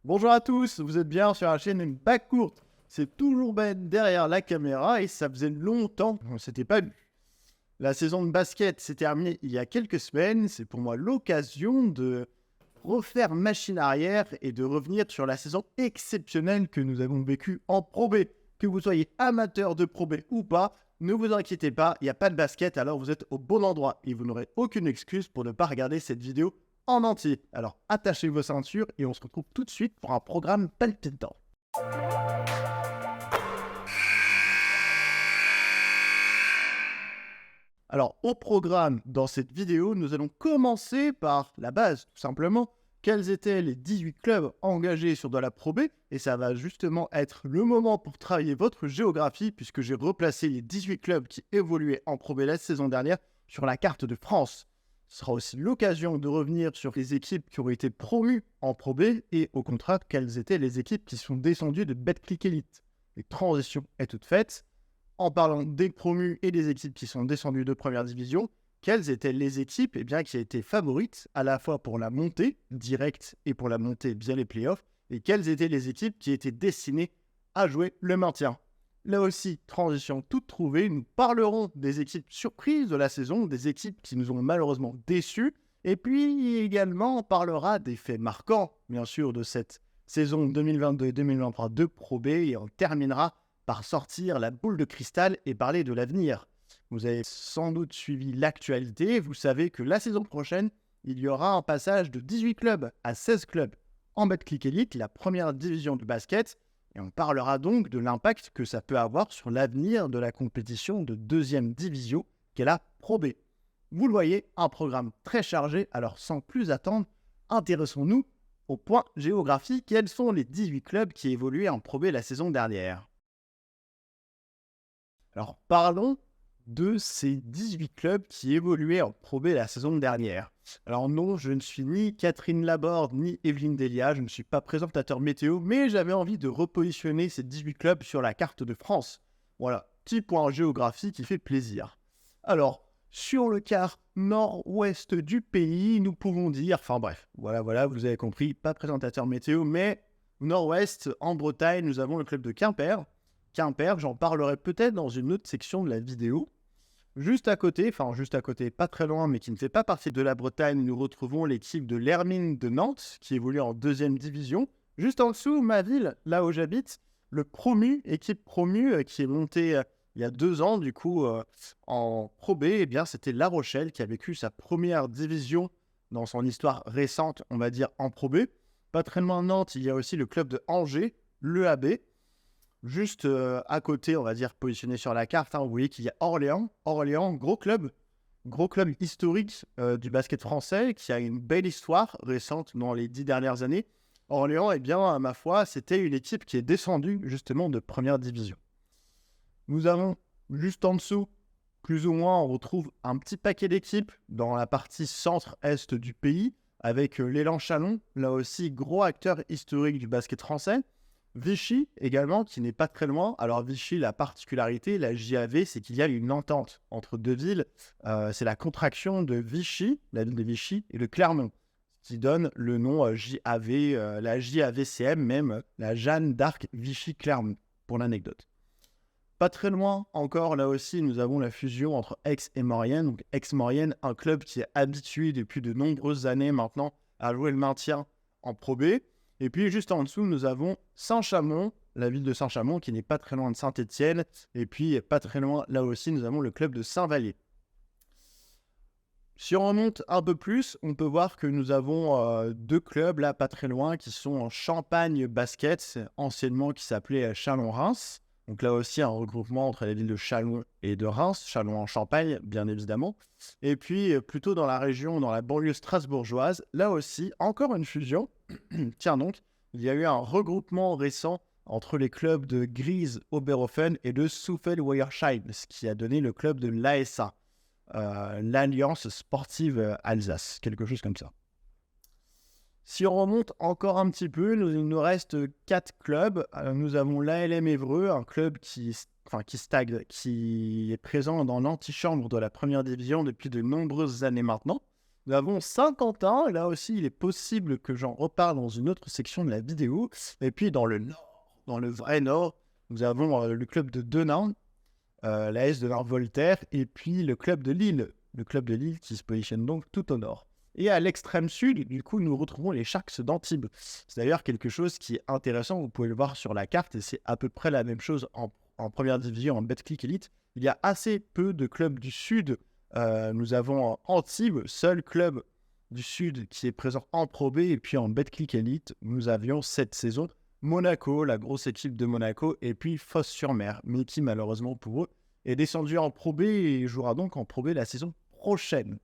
Bonjour à tous, vous êtes bien sur la chaîne Bac Courte. C'est toujours Ben derrière la caméra et ça faisait longtemps qu'on ne s'était pas vu. La saison de basket s'est terminée il y a quelques semaines. C'est pour moi l'occasion de refaire machine arrière et de revenir sur la saison exceptionnelle que nous avons vécue en Pro B. Que vous soyez amateur de Pro B ou pas, ne vous inquiétez pas, il n'y a pas de basket, alors vous êtes au bon endroit et vous n'aurez aucune excuse pour ne pas regarder cette vidéo en entier. Alors attachez vos ceintures et on se retrouve tout de suite pour un programme palpitant. Alors au programme dans cette vidéo, nous allons commencer par la base, tout simplement. Quels étaient les 18 clubs engagés sur de la Pro B? Et ça va justement être le moment pour travailler votre géographie puisque j'ai replacé les 18 clubs qui évoluaient en Pro B la saison dernière sur la carte de France. Ce sera aussi l'occasion de revenir sur les équipes qui ont été promues en Pro B et au contraire, quelles étaient les équipes qui sont descendues de Betclic Elite. Les transitions est toute faite. En parlant des promus et des équipes qui sont descendues de première division, quelles étaient les équipes qui étaient favorites à la fois pour la montée directe et pour la montée via les playoffs, et quelles étaient les équipes qui étaient destinées à jouer le maintien. Là aussi, transition toute trouvée, nous parlerons des équipes surprises de la saison, des équipes qui nous ont malheureusement déçus, et puis également on parlera des faits marquants, bien sûr, de cette saison 2022-2023 de Pro B, et on terminera par sortir la boule de cristal et parler de l'avenir. Vous avez sans doute suivi l'actualité, vous savez que la saison prochaine, il y aura un passage de 18 clubs à 16 clubs en Betclic Elite, la première division du basket, et on parlera donc de l'impact que ça peut avoir sur l'avenir de la compétition de deuxième division qu'est la Pro B. Vous le voyez, un programme très chargé, alors sans plus attendre, intéressons-nous au point géographie. Quels sont les 18 clubs qui évoluaient en Pro B la saison dernière? Alors parlons de ces 18 clubs qui évoluaient en Pro B la saison dernière. Alors non, je ne suis ni Catherine Laborde ni Evelyne Delia, je ne suis pas présentateur météo, mais j'avais envie de repositionner ces 18 clubs sur la carte de France. Voilà, petit point géographique qui fait plaisir. Alors, sur le quart nord-ouest du pays, nous pouvons dire, enfin bref, voilà, vous avez compris, pas présentateur météo, mais nord-ouest, en Bretagne, nous avons le club de Quimper. Quimper, j'en parlerai peut-être dans une autre section de la vidéo. Juste à côté, pas très loin, mais qui ne fait pas partie de la Bretagne, nous retrouvons l'équipe de l'Hermine de Nantes, qui évolue en deuxième division. Juste en dessous, ma ville, là où j'habite, équipe promue, qui est montée il y a 2 ans, du coup, en Pro B, eh bien, c'était La Rochelle qui a vécu sa première division dans son histoire récente, on va dire, en Pro B. Pas très loin de Nantes, il y a aussi le club de Angers, l'EAB. Juste à côté, on va dire, positionné sur la carte, vous voyez qu'il y a Orléans. Orléans, gros club historique du basket français, qui a une belle histoire récente dans les 10 dernières années. Orléans, eh bien, à ma foi, c'était une équipe qui est descendue justement de première division. Nous avons juste en dessous, plus ou moins, on retrouve un petit paquet d'équipes dans la partie centre-est du pays, avec l'élan Chalon, là aussi, gros acteur historique du basket français. Vichy également, qui n'est pas très loin. Alors Vichy, la particularité, la JAV, c'est qu'il y a une entente entre deux villes. C'est la contraction de Vichy, la ville de Vichy, et de Clermont, qui donne le nom JAV, la JAVCM même, la Jeanne d'Arc Vichy-Clermont, pour l'anecdote. Pas très loin encore, là aussi, nous avons la fusion entre Aix et Maurienne. Donc Aix-Maurienne, un club qui est habitué depuis de nombreuses années maintenant à jouer le maintien en Pro B. Et puis, juste en dessous, nous avons Saint-Chamond, la ville de Saint-Chamond, qui n'est pas très loin de Saint-Étienne. Et puis, pas très loin, là aussi, nous avons le club de Saint-Vallier. Si on remonte un peu plus, on peut voir que nous avons 2 clubs, là, pas très loin, qui sont en Champagne Basket, anciennement qui s'appelait Châlons-Reims. Donc là aussi, un regroupement entre les villes de Châlons et de Reims, Châlons en Champagne, bien évidemment. Et puis, plutôt dans la région, dans la banlieue strasbourgeoise, là aussi, encore une fusion. Tiens donc, il y a eu un regroupement récent entre les clubs de Gries Oberhofen et de Soufel-Weiersheim, ce qui a donné le club de l'ASA, l'Alliance Sportive Alsace, quelque chose comme ça. Si on remonte encore un petit peu, il nous reste 4 clubs. Nous avons l'ALM Évreux, un club qui stagne, qui est présent dans l'antichambre de la première division depuis de nombreuses années maintenant, Nous avons Saint-Quentin. Là aussi, il est possible que j'en reparle dans une autre section de la vidéo. Et puis dans le nord, dans le vrai nord, nous avons le club de Denain, l'AS de Voltaire, et puis le club de Lille. Le club de Lille qui se positionne donc tout au nord. Et à l'extrême sud, du coup, nous retrouvons les Sharks d'Antibes. C'est d'ailleurs quelque chose qui est intéressant, vous pouvez le voir sur la carte, et c'est à peu près la même chose en première division, en Betclic Elite. Il y a assez peu de clubs du sud. Nous avons Antibes, seul club du sud qui est présent en Pro B, et puis en Betclic Elite, nous avions cette saison Monaco, la grosse équipe de Monaco, et puis Fos-sur-Mer, mais qui malheureusement pour eux est descendu en Pro B et jouera donc en Pro B la saison prochaine.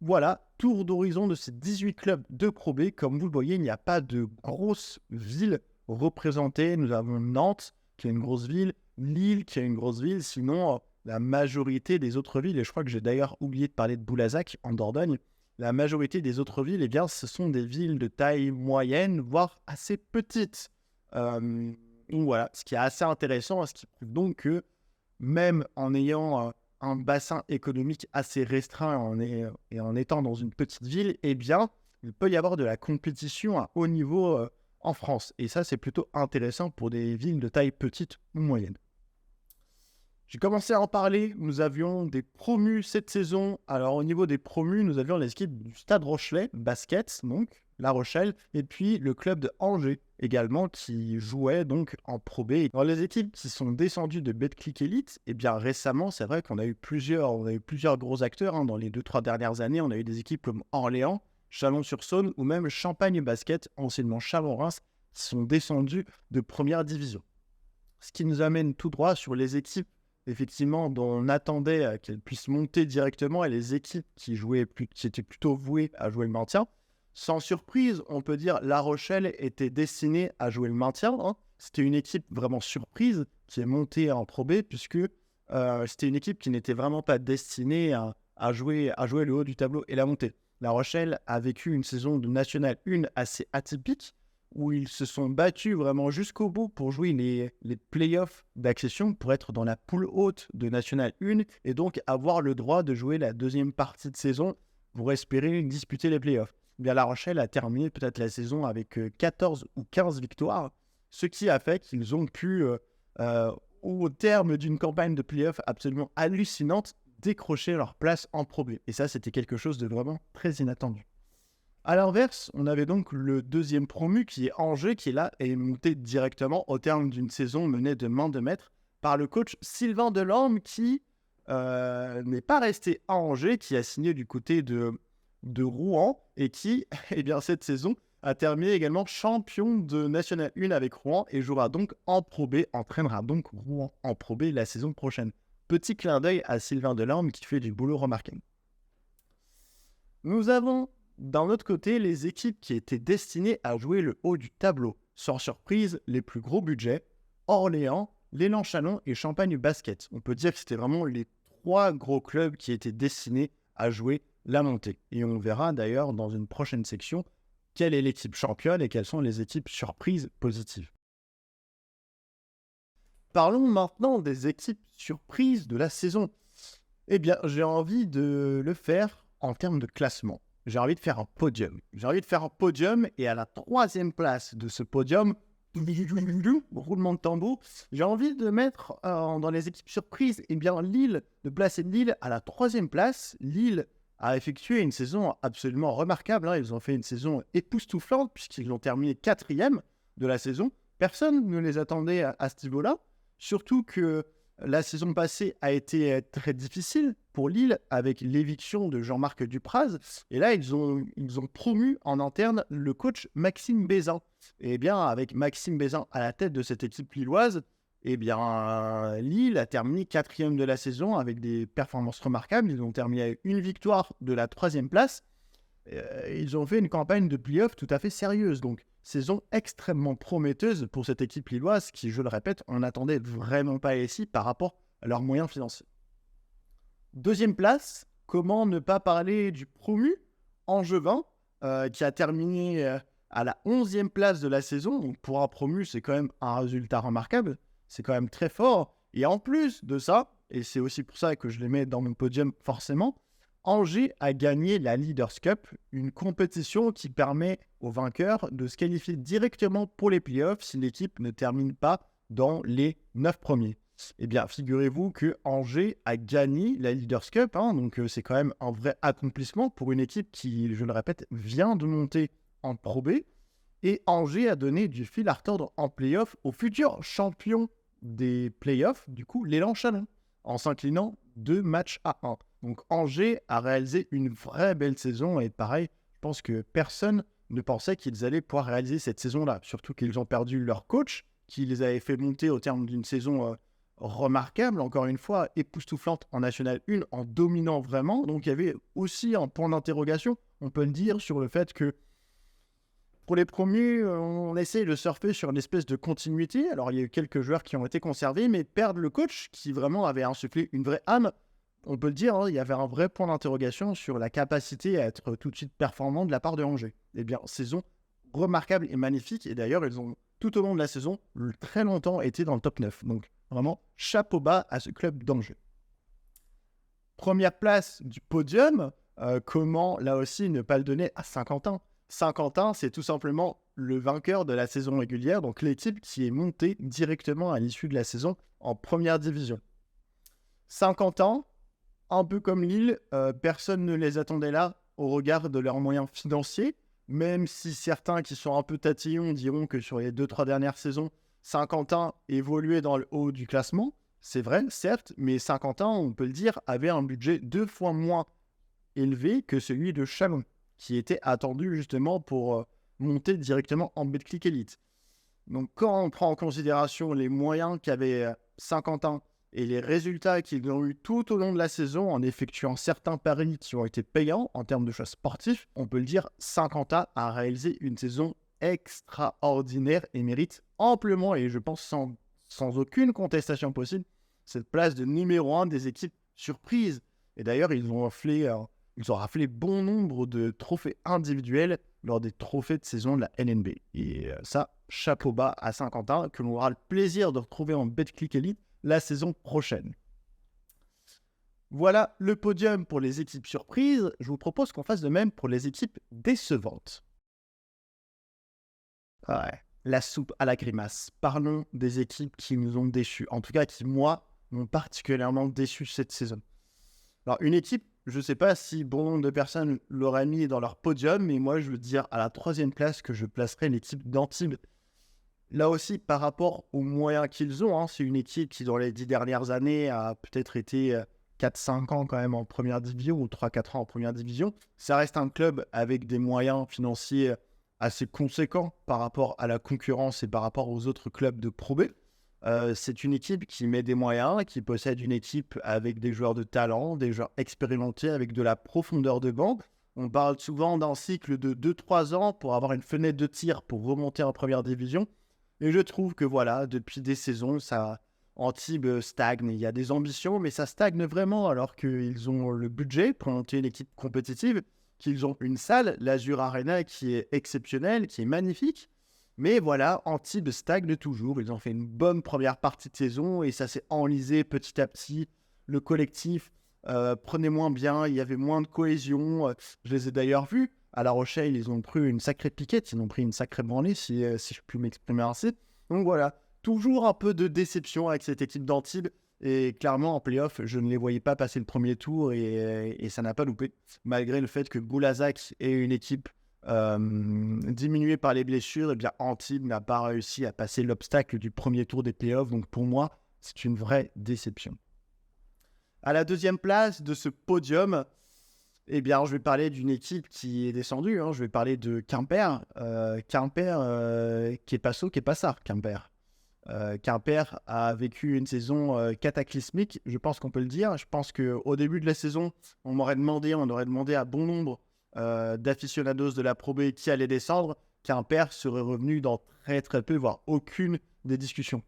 Voilà, tour d'horizon de ces 18 clubs de Pro B. Comme vous le voyez, il n'y a pas de grosses villes représentées. Nous avons Nantes, qui est une grosse ville, Lille, qui est une grosse ville. Sinon, la majorité des autres villes, et je crois que j'ai d'ailleurs oublié de parler de Boulazac, en Dordogne, la majorité des autres villes, eh bien, ce sont des villes de taille moyenne, voire assez petites. Donc voilà, ce qui est assez intéressant, ce qui prouve donc que même en ayant un bassin économique assez restreint et en étant dans une petite ville, eh bien, il peut y avoir de la compétition à haut niveau en France. Et ça, c'est plutôt intéressant pour des villes de taille petite ou moyenne. J'ai commencé à en parler. Nous avions des promus cette saison. Alors, au niveau des promus, nous avions les équipes du Stade Rochelais, basket, donc, La Rochelle, et puis le club de Angers également, qui jouait donc en Pro B. Dans les équipes qui sont descendues de Betclic Elite, eh bien récemment, c'est vrai qu'on a eu plusieurs gros acteurs. Dans les 2-3 dernières années, on a eu des équipes comme Orléans, Chalon-sur-Saône ou même Champagne Basket, anciennement Chalon-Reims, qui sont descendus de première division. Ce qui nous amène tout droit sur les équipes effectivement dont on attendait qu'elles puissent monter directement et les équipes qui étaient plutôt vouées à jouer le maintien. Sans surprise, on peut dire La Rochelle était destinée à jouer le maintien. C'était une équipe vraiment surprise qui est montée en Pro B puisque c'était une équipe qui n'était vraiment pas destinée à jouer le haut du tableau et la montée. La Rochelle a vécu une saison de National 1 assez atypique où ils se sont battus vraiment jusqu'au bout pour jouer les playoffs d'accession, pour être dans la poule haute de National 1 et donc avoir le droit de jouer la deuxième partie de saison pour espérer disputer les playoffs. Bien, La Rochelle a terminé peut-être la saison avec 14 ou 15 victoires, ce qui a fait qu'ils ont pu, au terme d'une campagne de playoffs absolument hallucinante, décrocher leur place en Pro B. Et ça, c'était quelque chose de vraiment très inattendu. À l'inverse, on avait donc le deuxième promu qui est Angers, qui est là et est monté directement au terme d'une saison menée de main de maître par le coach Sylvain Delorme qui n'est pas resté à Angers, qui a signé du côté de Rouen et qui, eh bien, cette saison, a terminé également champion de National 1 avec Rouen et jouera donc en Pro B, entraînera donc Rouen en Pro B la saison prochaine. Petit clin d'œil à Sylvain Delorme qui fait du boulot remarquable. Nous avons d'un autre côté les équipes qui étaient destinées à jouer le haut du tableau. Sans surprise, les plus gros budgets, Orléans, l'Élan Chalon et Champagne Basket. On peut dire que c'était vraiment les 3 gros clubs qui étaient destinés à jouer la montée. Et on verra d'ailleurs dans une prochaine section quelle est l'équipe championne et quelles sont les équipes surprises positives. Parlons maintenant des équipes surprises de la saison. Eh bien, j'ai envie de le faire en termes de classement. J'ai envie de faire un podium. Et à la 3e place de ce podium, roulement de tambour, j'ai envie de mettre dans les équipes surprises, eh bien Lille, de placer Lille à la 3e place. Lille a effectué une saison absolument remarquable. Ils ont fait une saison époustouflante puisqu'ils ont terminé 4e de la saison. Personne ne les attendait à ce niveau-là. Surtout que la saison passée a été très difficile pour Lille avec l'éviction de Jean-Marc Dupraz. Et là, ils ont promu en interne le coach Maxime Bézin. Et bien, avec Maxime Bézin à la tête de cette équipe lilloise, eh bien, Lille a terminé 4e de la saison avec des performances remarquables. Ils ont terminé avec une victoire de la 3e place. Ils ont fait une campagne de play-off tout à fait sérieuse. Donc, saison extrêmement prometteuse pour cette équipe lilloise qui, je le répète, on n'attendait vraiment pas ici par rapport à leurs moyens financiers. 2e place, comment ne pas parler du promu Angevin qui a terminé à la 11e place de la saison. Donc pour un promu, c'est quand même un résultat remarquable. C'est quand même très fort. Et en plus de ça, et c'est aussi pour ça que je les mets dans mon podium forcément, Angers a gagné la Leaders Cup, une compétition qui permet aux vainqueurs de se qualifier directement pour les playoffs si l'équipe ne termine pas dans les 9 premiers. Eh bien, figurez-vous que Angers a gagné la Leaders Cup, donc c'est quand même un vrai accomplissement pour une équipe qui, je le répète, vient de monter en Pro B. Et Angers a donné du fil à retordre en playoff au futur champion des playoffs, du coup, l'Élan Chalon, en s'inclinant 2 matchs à 1. Donc Angers a réalisé une vraie belle saison et pareil, je pense que personne ne pensait qu'ils allaient pouvoir réaliser cette saison-là. Surtout qu'ils ont perdu leur coach, qui les avait fait monter au terme d'une saison remarquable, encore une fois, époustouflante en National 1, en dominant vraiment. Donc il y avait aussi un point d'interrogation, on peut le dire, sur le fait que pour les premiers, on essaie de surfer sur une espèce de continuité. Alors, il y a eu quelques joueurs qui ont été conservés, mais perdre le coach, qui vraiment avait insufflé une vraie âme, on peut le dire, il y avait un vrai point d'interrogation sur la capacité à être tout de suite performant de la part de Angers. Eh bien, saison remarquable et magnifique. Et d'ailleurs, ils ont, tout au long de la saison, très longtemps été dans le top 9. Donc, vraiment, chapeau bas à ce club d'Angers. Première place du podium, comment, là aussi, ne pas le donner à Saint-Quentin. Saint-Quentin, c'est tout simplement le vainqueur de la saison régulière, donc l'équipe qui est montée directement à l'issue de la saison en première division. Saint-Quentin, un peu comme Lille, personne ne les attendait là au regard de leurs moyens financiers, même si certains qui sont un peu tatillons diront que sur les 2-3 dernières saisons, Saint-Quentin évoluait dans le haut du classement. C'est vrai, certes, mais Saint-Quentin, on peut le dire, avait un budget 2 fois moins élevé que celui de Chalon, qui était attendu justement pour monter directement en Betclic Elite. Donc quand on prend en considération les moyens qu'avait Saint-Quentin et les résultats qu'ils ont eu tout au long de la saison en effectuant certains paris qui ont été payants en termes de choix sportifs, on peut le dire, Saint-Quentin a réalisé une saison extraordinaire et mérite amplement, et je pense sans aucune contestation possible, cette place de numéro 1 des équipes surprises. Et d'ailleurs, ils ont raflé bon nombre de trophées individuels lors des trophées de saison de la LNB. Et ça, chapeau bas à Saint-Quentin, que l'on aura le plaisir de retrouver en Betclic Elite la saison prochaine. Voilà le podium pour les équipes surprises. Je vous propose qu'on fasse de même pour les équipes décevantes. Ouais, la soupe à la grimace. Parlons des équipes qui nous ont déçus. En tout cas, qui, moi, m'ont particulièrement déçu cette saison. Alors, une équipe, je ne sais pas si bon nombre de personnes l'auraient mis dans leur podium, mais moi, je veux dire à la 3e place que je placerai l'équipe d'Antibes. Là aussi, par rapport aux moyens qu'ils ont, c'est une équipe qui, dans les 10 dernières années, a peut-être été 4-5 ans quand même en première division, ou 3-4 ans en première division. Ça reste un club avec des moyens financiers assez conséquents par rapport à la concurrence et par rapport aux autres clubs de Pro B. C'est une équipe qui met des moyens, qui possède une équipe avec des joueurs de talent, des joueurs expérimentés, avec de la profondeur de banc. On parle souvent d'un cycle de 2-3 ans pour avoir une fenêtre de tir pour remonter en première division. Et je trouve que voilà, depuis des saisons, Antibes stagne. Il y a des ambitions, mais ça stagne vraiment alors qu'ils ont le budget pour monter une équipe compétitive, qu'ils ont une salle, l'Azur Arena, qui est exceptionnelle, qui est magnifique. Mais voilà, Antibes stagne toujours. Ils ont fait une bonne première partie de saison et ça s'est enlisé petit à petit. Le collectif prenait moins bien, il y avait moins de cohésion. Je les ai d'ailleurs vus. À La Rochelle, ils ont pris une sacrée piquette, ils ont pris une sacrée branlée, si je puis m'exprimer ainsi. Donc voilà, toujours un peu de déception avec cette équipe d'Antibes. Et clairement, en play-off, je ne les voyais pas passer le premier tour et ça n'a pas loupé. Malgré le fait que Boulazac est une équipe diminuée par les blessures, et bien Antibes n'a pas réussi à passer l'obstacle du premier tour des play-offs. Donc pour moi, c'est une vraie déception. À la 2e place de ce podium, eh bien, je vais parler d'une équipe qui est descendue. Je vais parler de Quimper. Quimper, qui est Passo, qui est Passard, Quimper. Quimper a vécu une saison cataclysmique, je pense qu'on peut le dire. Je pense qu'au début de la saison, on aurait demandé à bon nombre d'aficionados de la Pro B qui allaient descendre. Quimper serait revenu dans très très peu, voire aucune des discussions.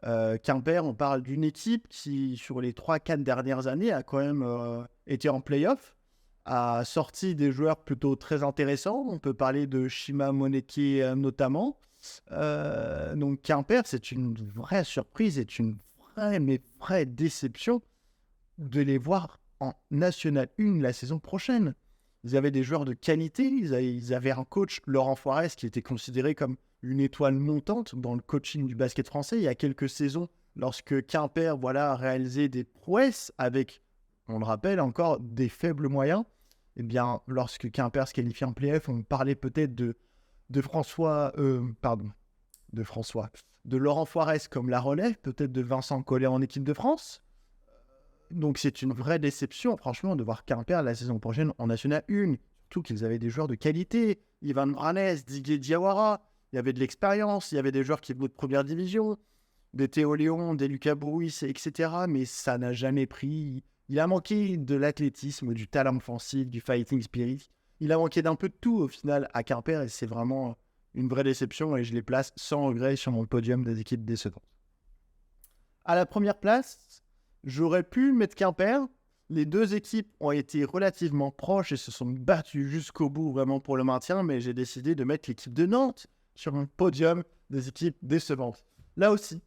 Quimper, on parle d'une équipe qui, sur les 3-4 dernières années, a quand même été en play-off, a sorti des joueurs plutôt très intéressants. On peut parler de Shima Moneke notamment. Donc Quimper, c'est une vraie surprise et une vraie déception de les voir en National 1 la saison prochaine. Ils avaient des joueurs de qualité, ils avaient un coach, Laurent Forest, qui était considéré comme une étoile montante dans le coaching du basket français il y a quelques saisons, lorsque Quimper a réalisé des prouesses avec, on le rappelle encore, des faibles moyens. Eh bien, lorsque Quimper se qualifie en play-off, on parlait peut-être de Laurent Forest comme la relève, peut-être de Vincent Collet en équipe de France. Donc c'est une vraie déception, franchement, de voir Quimper la saison prochaine en National 1. Surtout qu'ils avaient des joueurs de qualité. Ivan Branes, Didier Diawara, il y avait de l'expérience, il y avait des joueurs qui venaient de première division, des Théo Léon, des Lucas Brouis, etc. Mais ça n'a jamais pris. Il a manqué de l'athlétisme, du talent offensif, du fighting spirit. Il a manqué d'un peu de tout au final à Quimper et c'est vraiment une vraie déception et je les place sans regret sur mon podium des équipes décevantes. À la première place, j'aurais pu mettre Quimper. Les deux équipes ont été relativement proches et se sont battues jusqu'au bout vraiment pour le maintien, mais j'ai décidé de mettre l'équipe de Nantes sur mon podium des équipes décevantes. Là aussi,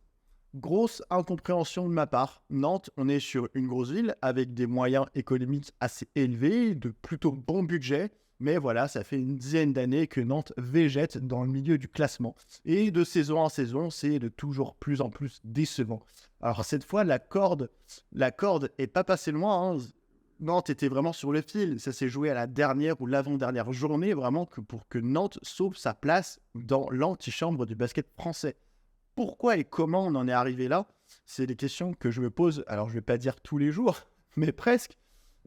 grosse incompréhension de ma part. Nantes, on est sur une grosse ville avec des moyens économiques assez élevés, de plutôt bon budget. Mais voilà, ça fait une dizaine d'années que Nantes végète dans le milieu du classement. Et de saison en saison, c'est de toujours plus en plus décevant. Alors cette fois, la corde est pas passée loin. Nantes était vraiment sur le fil. Ça s'est joué à la dernière ou l'avant-dernière journée, vraiment, pour que Nantes sauve sa place dans l'antichambre du basket français. Pourquoi et comment on en est arrivé là? C'est des questions que je me pose, alors je ne vais pas dire tous les jours, mais presque.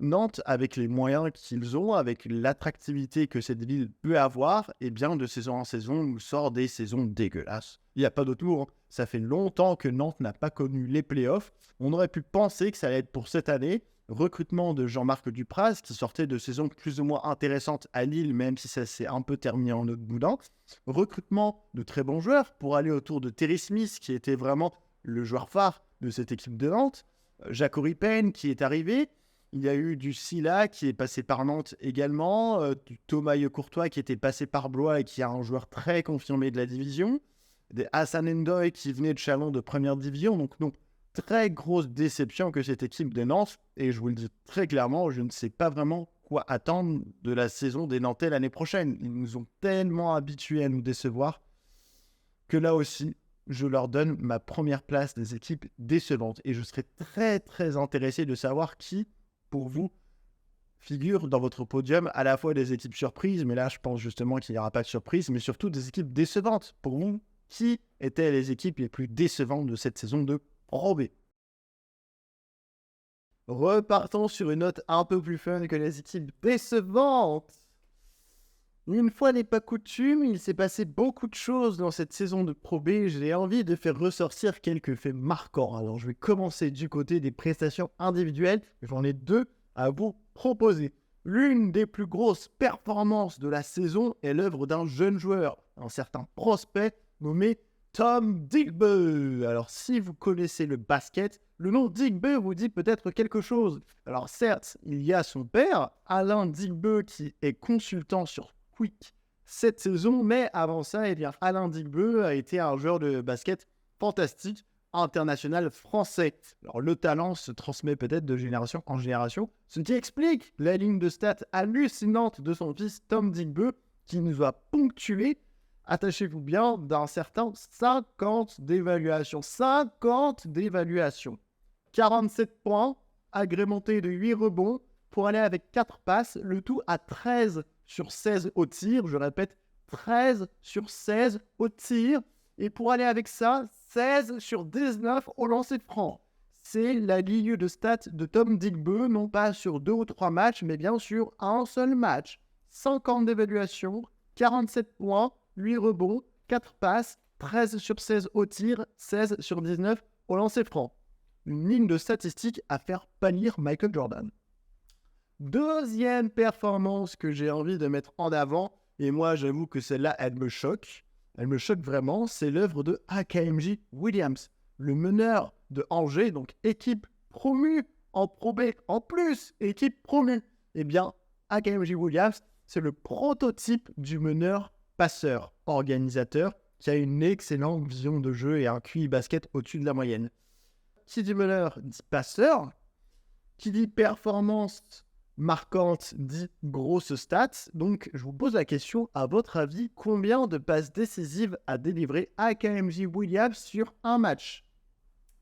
Nantes, avec les moyens qu'ils ont, avec l'attractivité que cette ville peut avoir, et bien de saison en saison, nous sort des saisons dégueulasses. Il n'y a pas d'autre mot. Ça fait longtemps que Nantes n'a pas connu les playoffs. On aurait pu penser que ça allait être pour cette année. Recrutement de Jean-Marc Dupraz, qui sortait de saisons plus ou moins intéressantes à Lille, même si ça s'est un peu terminé en autre boudin. Recrutement de très bons joueurs pour aller autour de Terry Smith, qui était vraiment le joueur phare de cette équipe de Nantes. Jacques Payne, qui est arrivé. Il y a eu du Silla qui est passé par Nantes également, du Thomas Courtois qui était passé par Blois et qui est un joueur très confirmé de la division, des Hassan Ndoye qui venait de Chalon de première division. Donc, très grosse déception que cette équipe de Nantes. Et je vous le dis très clairement, je ne sais pas vraiment quoi attendre de la saison des Nantais l'année prochaine. Ils nous ont tellement habitués à nous décevoir que là aussi, je leur donne ma première place des équipes décevantes. Et je serais très, très intéressé de savoir qui, pour vous, figure dans votre podium à la fois des équipes surprises, mais là, je pense justement qu'il n'y aura pas de surprise, mais surtout des équipes décevantes. Pour vous, qui étaient les équipes les plus décevantes de cette saison de Pro B? Repartons sur une note un peu plus fun que les équipes décevantes. Une fois n'est pas coutume, il s'est passé beaucoup de choses dans cette saison de Pro B. J'ai envie de faire ressortir quelques faits marquants. Alors, je vais commencer du côté des prestations individuelles. J'en ai deux à vous proposer. L'une des plus grosses performances de la saison est l'œuvre d'un jeune joueur, un certain prospect nommé Tom Digbe. Alors, si vous connaissez le basket, le nom Digbe vous dit peut-être quelque chose. Alors, certes, il y a son père, Alain Digbe, qui est consultant sur Quick cette saison, mais avant ça, Alain Digbe a été un joueur de basket fantastique, international français. Alors, le talent se transmet peut-être de génération en génération, ce qui explique la ligne de stats hallucinante de son fils Tom Digbe, qui nous a ponctué, attachez-vous bien, d'un certain 50 d'évaluation. 50 d'évaluation. 47 points, agrémenté de 8 rebonds, pour aller avec 4 passes, le tout à 13 sur 16 au tir. Je répète, 13 sur 16 au tir. Et pour aller avec ça, 16 sur 19 au lancer de franc. C'est la ligne de stats de Tom Digbe, non pas sur 2 ou 3 matchs, mais bien sur un seul match. 50 d'évaluation, 47 points, 8 rebonds, 4 passes, 13 sur 16 au tir, 16 sur 19 au lancer franc. Une ligne de statistiques à faire pâlir Michael Jordan. Deuxième performance que j'ai envie de mettre en avant, et moi j'avoue que celle-là, elle me choque vraiment, c'est l'œuvre de AKMJ Williams, le meneur de Angers, donc équipe promue en Pro B, en plus, équipe promue. Eh bien, AKMJ Williams, c'est le prototype du meneur passeur, organisateur, qui a une excellente vision de jeu et un QI basket au-dessus de la moyenne. Qui dit meneur dit passeur. Qui dit performance marquante dit grosse stats. Donc, je vous pose la question, à votre avis, combien de passes décisives a délivré AKMJ Williams sur un match?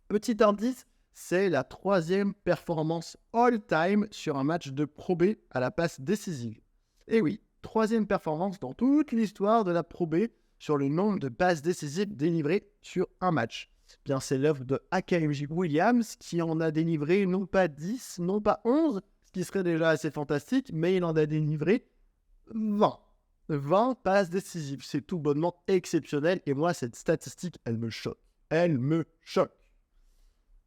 Petit indice, c'est la 3e performance all-time sur un match de Pro B à la passe décisive. Et oui, 3e performance dans toute l'histoire de la Pro B sur le nombre de passes décisives délivrées sur un match. Bien, c'est l'œuvre de AKMJ Williams qui en a délivré non pas 10, non pas 11, ce qui serait déjà assez fantastique, mais il en a délivré 20. 20 passes décisives, c'est tout bonnement exceptionnel. Et moi, cette statistique, elle me choque. Elle me choque.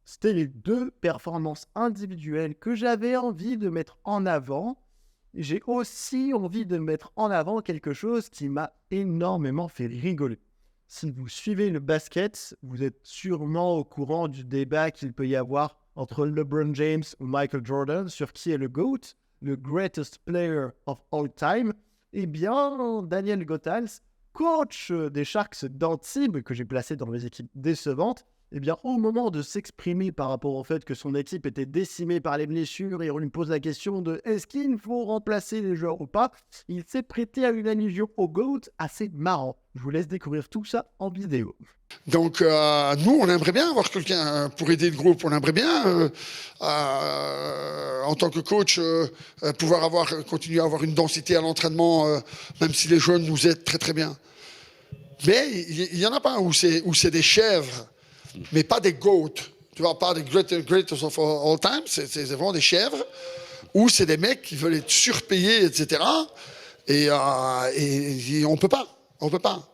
C'était les 2 performances individuelles que j'avais envie de mettre en avant. J'ai aussi envie de mettre en avant quelque chose qui m'a énormément fait rigoler. Si vous suivez le basket, vous êtes sûrement au courant du débat qu'il peut y avoir entre LeBron James ou Michael Jordan sur qui est le GOAT, le greatest player of all time. Eh bien, Daniel Gothals, coach des Sharks d'Antibes, que j'ai placé dans mes équipes décevantes, eh bien, au moment de s'exprimer par rapport au fait que son équipe était décimée par les blessures et on lui pose la question de est-ce qu'il faut remplacer les joueurs ou pas, il s'est prêté à une allusion au GOAT assez marrant. Je vous laisse découvrir tout ça en vidéo. Donc, nous, on aimerait bien avoir quelqu'un pour aider le groupe. On aimerait bien, en tant que coach, pouvoir continuer à avoir une densité à l'entraînement, même si les jeunes nous aident très très bien. Mais il y en a pas où c'est des chèvres, mais pas des goats. Tu vois, pas des greatest of all time. C'est vraiment des chèvres, où c'est des mecs qui veulent être surpayés, etc. Et on peut pas. On peut pas.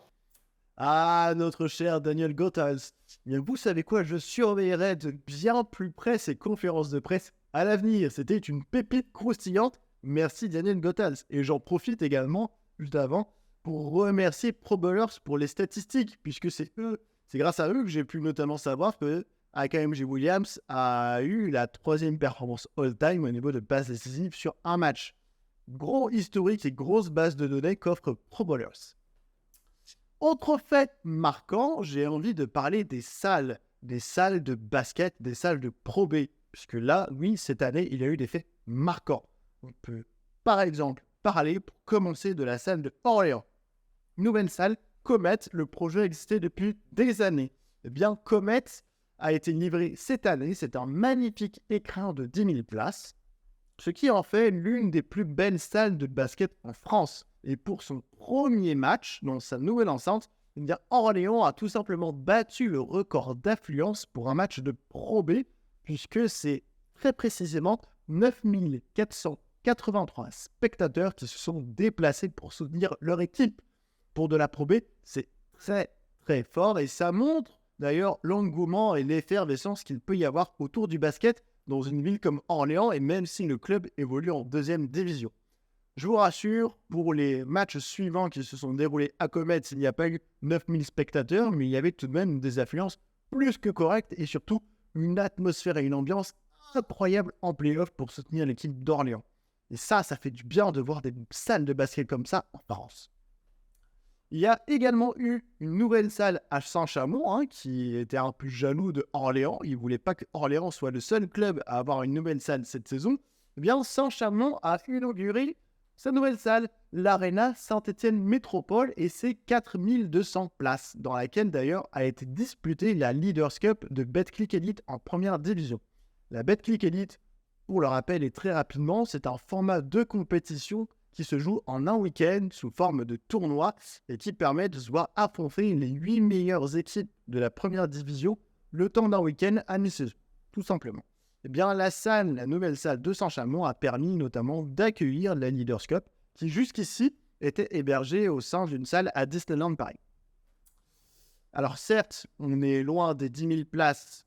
Ah, notre cher Daniel Gothals. Bien, vous savez quoi, je surveillerai de bien plus près ces conférences de presse à l'avenir. C'était une pépite croustillante. Merci Daniel Gothals. Et j'en profite également, juste avant, pour remercier Pro Bowlers pour les statistiques, puisque c'est grâce à eux que j'ai pu notamment savoir que AKMJ Williams a eu la 3e performance all-time au niveau de passes décisives sur un match. Gros historique et grosse base de données qu'offre Pro Bowlers. Autre fait marquant, j'ai envie de parler des salles de basket, des salles de Pro B, puisque là, oui, cette année, il y a eu des faits marquants. On peut, par exemple, parler, pour commencer, de la salle de Orléans. Nouvelle salle, Comet, le projet existait depuis des années. Eh bien, Comet a été livré cette année, c'est un magnifique écrin de 10 000 places, ce qui en fait l'une des plus belles salles de basket en France. Et pour son premier match dans sa nouvelle enceinte, eh bien, Orléans a tout simplement battu le record d'affluence pour un match de Pro B, puisque c'est très précisément 9 483 spectateurs qui se sont déplacés pour soutenir leur équipe. Pour de la Pro B, c'est très très fort et ça montre d'ailleurs l'engouement et l'effervescence qu'il peut y avoir autour du basket dans une ville comme Orléans, et même si le club évolue en 2e division. Je vous rassure, pour les matchs suivants qui se sont déroulés à Comet, il n'y a pas eu 9000 spectateurs, mais il y avait tout de même des affluences plus que correctes et surtout une atmosphère et une ambiance incroyable en play-off pour soutenir l'équipe d'Orléans. Et ça fait du bien de voir des salles de basket comme ça en France. Il y a également eu une nouvelle salle à Saint-Chamond, qui était un peu jaloux de Orléans. Il ne voulait pas que Orléans soit le seul club à avoir une nouvelle salle cette saison. Eh bien, Saint-Chamond a inauguré sa nouvelle salle, l'Arena Saint-Étienne Métropole, et ses 4200 places, dans laquelle d'ailleurs a été disputée la Leaders Cup de Betclic Elite en 1re division. La Betclic Elite, pour le rappel et très rapidement, c'est un format de compétition qui se joue en un week-end sous forme de tournoi et qui permet de se voir affronter les 8 meilleures équipes de la 1re division le temps d'un week-end à mi-saison, tout simplement. Eh bien, la nouvelle salle de Saint-Chamond a permis notamment d'accueillir la Leaders Cup qui jusqu'ici était hébergée au sein d'une salle à Disneyland Paris. Alors certes, on est loin des 10 000 places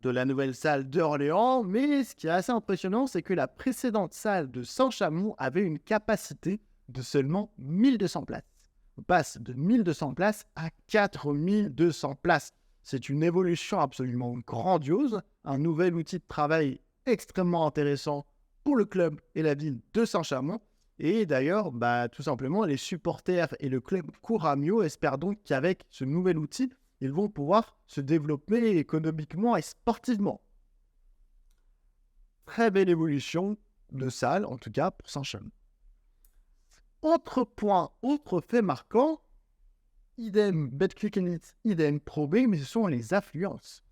de la nouvelle salle d'Orléans, mais ce qui est assez impressionnant, c'est que la précédente salle de Saint-Chamond avait une capacité de seulement 1200 places. On passe de 1200 places à 4200 places. C'est une évolution absolument grandiose, un nouvel outil de travail extrêmement intéressant pour le club et la ville de Saint-Chamond. Et d'ailleurs, tout simplement, les supporters et le club Couramio espèrent donc qu'avec ce nouvel outil, ils vont pouvoir se développer économiquement et sportivement. très belle évolution de salle, en tout cas pour Saint-Chamond. Autre point, autre fait marquant, idem Betclic Elite, idem Pro B, mais ce sont les affluences.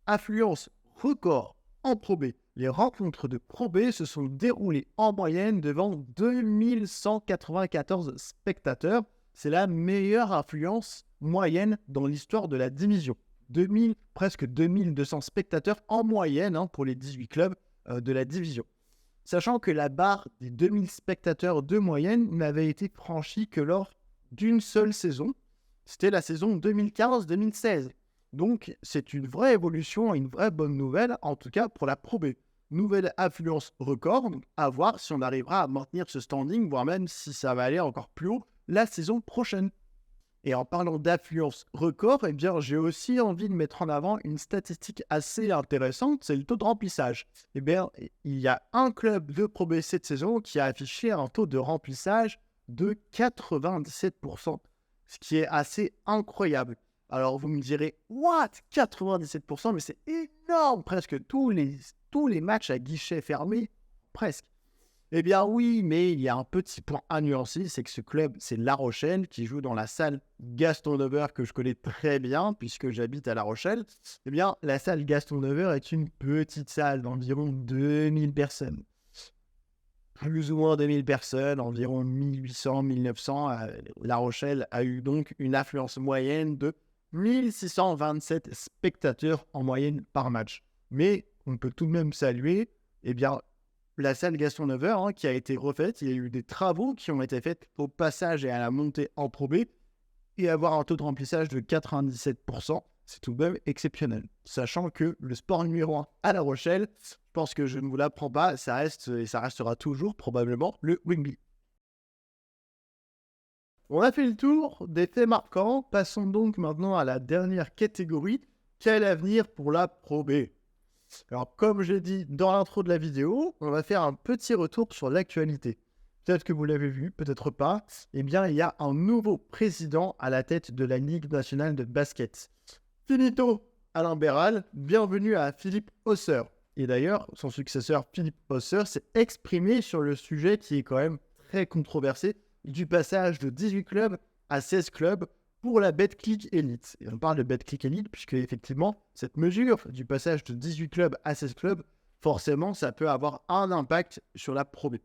Affluence record en Pro B. Les rencontres de Pro B se sont déroulées en moyenne devant 2194 spectateurs. C'est la meilleure affluence moyenne dans l'histoire de la division. Presque 2200 spectateurs en moyenne pour les 18 clubs de la division. Sachant que la barre des 2000 spectateurs de moyenne n'avait été franchie que lors d'une seule saison. C'était la saison 2015-2016. Donc, c'est une vraie évolution et une vraie bonne nouvelle, en tout cas pour la Pro B. Nouvelle affluence record, à voir si on arrivera à maintenir ce standing, voire même si ça va aller encore plus haut la saison prochaine. Et en parlant d'affluence record, eh bien, j'ai aussi envie de mettre en avant une statistique assez intéressante, c'est le taux de remplissage. Eh bien, il y a un club de Pro B cette saison qui a affiché un taux de remplissage de 97%, ce qui est assez incroyable. Alors, vous me direz, what, 97%, mais c'est énorme, presque tous les matchs à guichet fermé, presque. Eh bien oui, mais il y a un petit point à nuancer, c'est que ce club, c'est La Rochelle, qui joue dans la salle Gaston Neuber, que je connais très bien, puisque j'habite à La Rochelle. Eh bien, la salle Gaston Neuber est une petite salle d'environ 2000 personnes. Plus ou moins 2000 personnes, environ 1800, 1900. La Rochelle a eu donc une affluence moyenne de 1627 spectateurs en moyenne par match. Mais on peut tout de même saluer, eh bien, la salle Gaston Neuber qui a été refaite. Il y a eu des travaux qui ont été faits au passage et à la montée en Pro B. Et avoir un taux de remplissage de 97%, c'est tout de même exceptionnel. Sachant que le sport numéro 1 à La Rochelle, je pense que je ne vous l'apprends pas, ça reste et ça restera toujours probablement le rugby. On a fait le tour des faits marquants. Passons donc maintenant à la dernière catégorie. Quel avenir pour la Pro B ? Alors, comme j'ai dit dans l'intro de la vidéo, on va faire un petit retour sur l'actualité. Peut-être que vous l'avez vu, peut-être pas. Eh bien, il y a un nouveau président à la tête de la Ligue nationale de basket. Finito Alain Béral, bienvenue à Philippe Hauser. Et d'ailleurs, son successeur Philippe Hauser s'est exprimé sur le sujet qui est quand même très controversé du passage de 18 clubs à 16 clubs pour la Betclic Elite. Et on parle de Betclic Elite puisque effectivement, cette mesure du passage de 18 clubs à 16 clubs, forcément, ça peut avoir un impact sur la Pro B.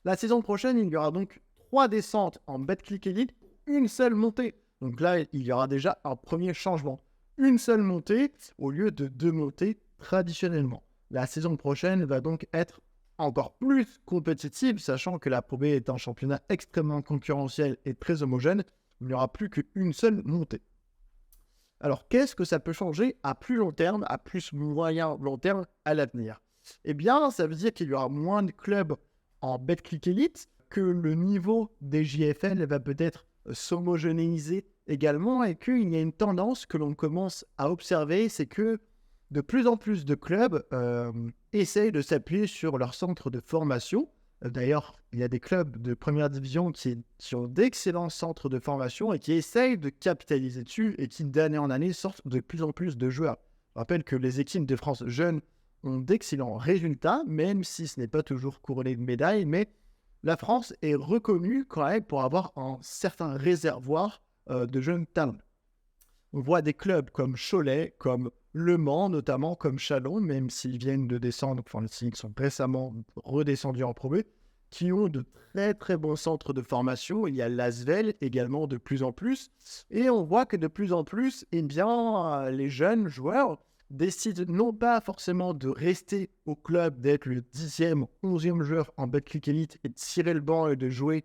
La saison prochaine, il y aura donc 3 descentes en Betclic Elite, une seule montée. Donc là, il y aura déjà un premier changement. Une seule montée au lieu de 2 montées traditionnellement. La saison prochaine va donc être encore plus compétitive, sachant que la Pro B est un championnat extrêmement concurrentiel et très homogène. Il n'y aura plus qu'une seule montée. Alors, qu'est-ce que ça peut changer à plus long terme, à plus moyen long terme à l'avenir ? Eh bien, ça veut dire qu'il y aura moins de clubs en Betclic Elite, que le niveau des JFL va peut-être s'homogénéiser également et qu'il y a une tendance que l'on commence à observer, c'est que de plus en plus de clubs essayent de s'appuyer sur leur centre de formation. D'ailleurs, il y a des clubs de première division qui ont d'excellents centres de formation et qui essayent de capitaliser dessus et qui, d'année en année, sortent de plus en plus de joueurs. Je rappelle que les équipes de France jeunes ont d'excellents résultats, même si ce n'est pas toujours couronné de médailles, mais la France est reconnue quand même pour avoir un certain réservoir de jeunes talents. On voit des clubs comme Cholet, comme Le Mans, notamment comme Chalon, même s'ils viennent de descendre, enfin s'ils sont récemment redescendus en Pro B, qui ont de très très bons centres de formation. Il y a l'Asvel également de plus en plus. Et on voit que de plus en plus, eh bien, les jeunes joueurs décident non pas forcément de rester au club, d'être le 10e, 11e joueur en Betclic Elite et de tirer le banc et de jouer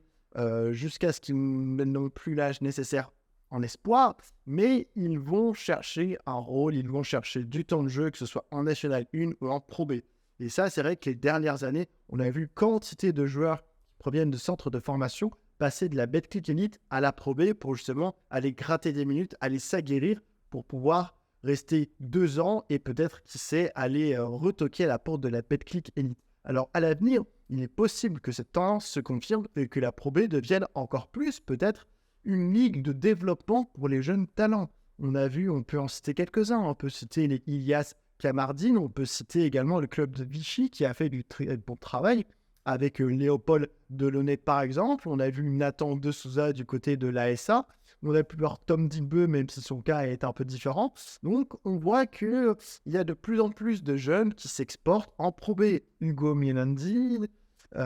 jusqu'à ce qu'ils n'ont plus l'âge nécessaire en espoir, mais ils vont chercher un rôle, ils vont chercher du temps de jeu, que ce soit en National 1 ou en Pro B. Et ça, c'est vrai que les dernières années, on a vu quantité de joueurs qui proviennent de centres de formation passer de la Betclic Elite à la Pro B pour justement aller gratter des minutes, aller s'aguerrir pour pouvoir rester 2 ans et peut-être, qui sait, aller retoquer à la porte de la Betclic Elite. Alors, à l'avenir, il est possible que cette tendance se confirme et que la Pro B devienne encore plus, peut-être, une ligue de développement pour les jeunes talents. On a vu, on peut en citer quelques-uns. On peut citer les Ilias Kamardine. On peut citer également le club de Vichy qui a fait du très bon travail avec Léopold Delaunay par exemple. On a vu Nathan De Souza du côté de l'ASA. On a pu voir Tom Dibeux, même si son cas est un peu différent. Donc, on voit qu'il y a de plus en plus de jeunes qui s'exportent en Pro B. Hugo Mielandi,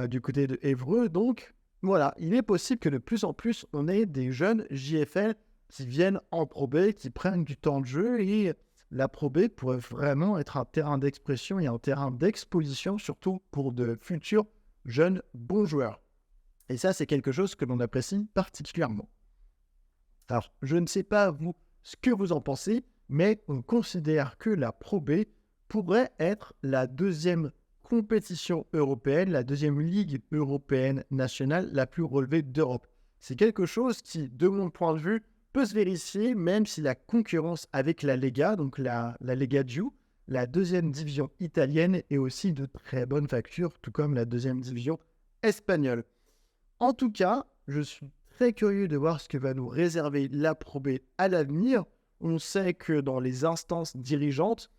du côté de Évreux. Donc, voilà, il est possible que de plus en plus, on ait des jeunes JFL qui viennent en Pro B, qui prennent du temps de jeu. Et la Pro B pourrait vraiment être un terrain d'expression et un terrain d'exposition, surtout pour de futurs jeunes bons joueurs. Et ça, c'est quelque chose que l'on apprécie particulièrement. Alors, je ne sais pas, vous, ce que vous en pensez, mais on considère que la Pro B pourrait être la deuxième compétition européenne, la deuxième ligue européenne nationale la plus relevée d'Europe. C'est quelque chose qui, de mon point de vue, peut se vérifier, même si la concurrence avec la Lega, donc la Lega Giù, la deuxième division italienne, est aussi de très bonne facture, tout comme la deuxième division espagnole. En tout cas, je suis très curieux de voir ce que va nous réserver la Pro B à l'avenir. On sait que dans les instances dirigeantes,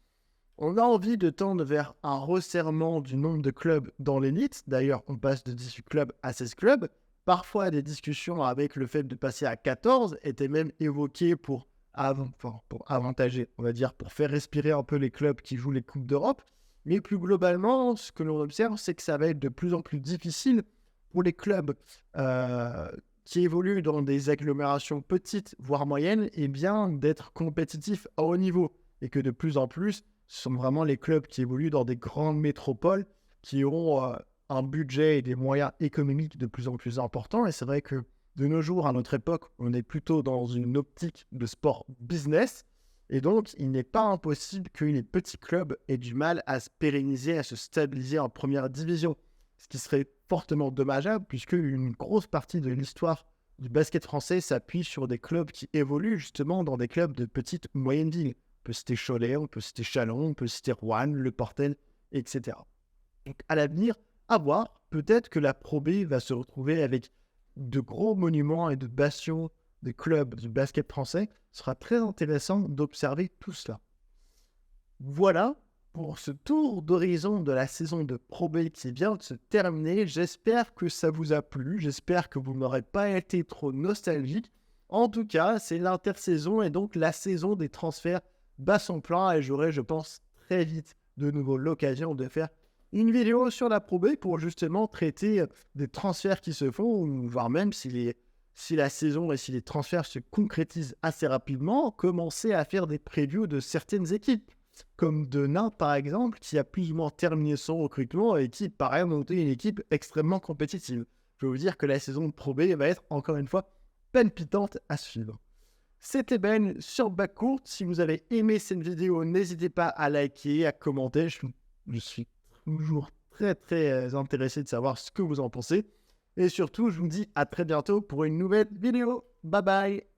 on a envie de tendre vers un resserrement du nombre de clubs dans l'élite. D'ailleurs, on passe de 18 clubs à 16 clubs. Parfois, des discussions avec le fait de passer à 14 étaient même évoquées pour avantager, on va dire, pour faire respirer un peu les clubs qui jouent les Coupes d'Europe. Mais plus globalement, ce que l'on observe, c'est que ça va être de plus en plus difficile pour les clubs qui évoluent dans des agglomérations petites, voire moyennes, et bien d'être compétitifs à haut niveau. Et que de plus en plus, ce sont vraiment les clubs qui évoluent dans des grandes métropoles qui auront un budget et des moyens économiques de plus en plus importants. Et c'est vrai que de nos jours, à notre époque, on est plutôt dans une optique de sport business. Et donc, il n'est pas impossible que les petits clubs aient du mal à se pérenniser, à se stabiliser en première division. Ce qui serait fortement dommageable, puisque une grosse partie de l'histoire du basket français s'appuie sur des clubs qui évoluent justement dans des clubs de petites ou moyennes villes. On peut citer Cholet, on peut citer Châlons, on peut citer Roanne, Le Portel, etc. Donc à l'avenir, à voir, peut-être que la Pro B va se retrouver avec de gros monuments et de bastions des clubs du basket français. Ce sera très intéressant d'observer tout cela. Voilà pour ce tour d'horizon de la saison de Pro B qui vient de se terminer. J'espère que ça vous a plu, j'espère que vous n'aurez pas été trop nostalgique. En tout cas, c'est l'intersaison et donc la saison des transferts bat son plein et j'aurai, je pense, très vite de nouveau l'occasion de faire une vidéo sur la Pro B pour justement traiter des transferts qui se font, voire même si la saison et si les transferts se concrétisent assez rapidement, commencer à faire des previews de certaines équipes, comme Denain par exemple, qui a plus ou moins terminé son recrutement et qui paraît monter une équipe extrêmement compétitive. Je veux vous dire que la saison de Pro B va être encore une fois palpitante à suivre. C'était Ben sur Backcourt. Si vous avez aimé cette vidéo, n'hésitez pas à liker, à commenter. Je suis toujours très intéressé de savoir ce que vous en pensez. Et surtout, je vous dis à très bientôt pour une nouvelle vidéo. Bye bye!